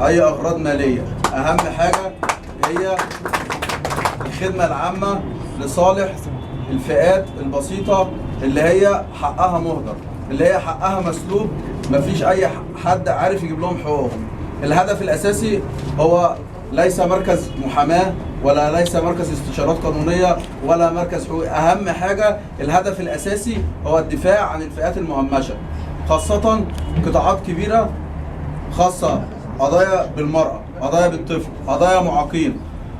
اي اغراض ماليه. اهم حاجه هي الخدمه العامه لصالح الفئات البسيطه اللي هي حقها مهدر، اللي هي حقها مسلوب، مفيش اي حد عارف يجيب لهم حقوقهم. الهدف الاساسي هو ليس مركز محاماه ولا ليس مركز استشارات قانونيه ولا مركز حقوق. اهم حاجه الهدف الاساسي هو الدفاع عن الفئات المهمشه، خاصه قطاعات كبيره خاصه، قضايا بالمراه، قضايا بالطفل، قضايا معاقين،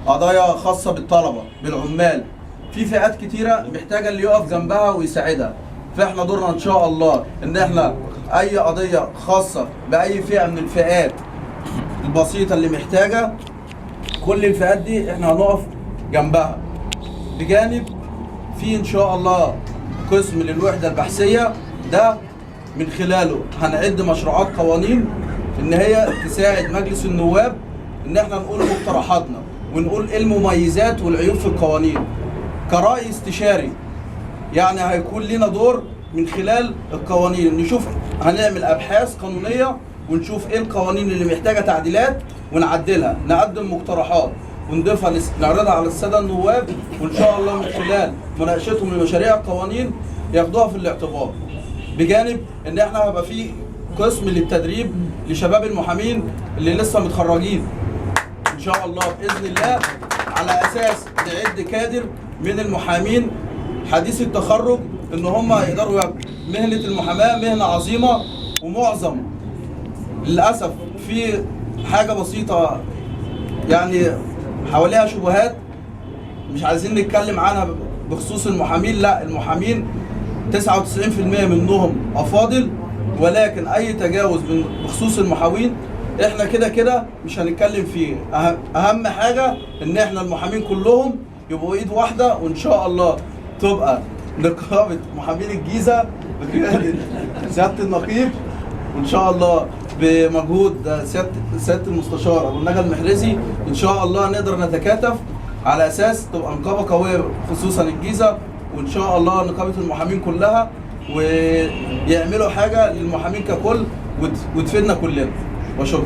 قضايا خاصه بالطلبه، بالعمال. في فئات كتيره محتاجه اللي يقف جنبها ويساعدها. فاحنا دورنا ان شاء الله ان احنا اي قضيه خاصه باي فئه من الفئات البسيطه اللي محتاجه، كل الفئات دي احنا هنقف جنبها. بجانب في ان شاء الله قسم للوحده البحثيه، ده من خلاله هنعد مشروعات قوانين ان هي تساعد مجلس النواب ان احنا نقول مقترحاتنا ونقول ايه المميزات والعيوب في القوانين كرأي استشاري. يعني هيكون لنا دور من خلال القوانين، نشوف هنعمل ابحاث قانونيه ونشوف ايه القوانين اللي محتاجه تعديلات ونعدلها، نقدم مقترحات ونضيفها نعرضها على الساده النواب، وان شاء الله من خلال مناقشتهم لمشاريع القوانين ياخدوها في الاعتبار. بجانب ان احنا هيبقى في قسم للتدريب لشباب المحامين اللي لسه متخرجين ان شاء الله باذن الله، على اساس نعد كادر من المحامين حديث التخرج ان هم يقدروا مهنه المحاماه مهنه عظيمه، ومعظم للاسف في حاجه بسيطه يعني حواليها شبهات مش عايزين نتكلم عنها بخصوص المحامين. لا، المحامين 99% منهم افاضل، ولكن اي تجاوز بخصوص المحامين احنا كده كده مش هنتكلم فيه. اهم حاجه ان احنا المحامين كلهم يبقوا ايد واحده، وان شاء الله تبقى نقابه محامين الجيزه بقياده سياده النقيب، وان شاء الله بمجهود سياده المستشار ابو النجا المحرزي ان شاء الله نقدر نتكاتف على اساس تبقى نقابه قويه خصوصا الجيزه، وان شاء الله نقابه المحامين كلها، ويعملوا حاجه للمحامين ككل وتفيدنا كلنا. وشكرا.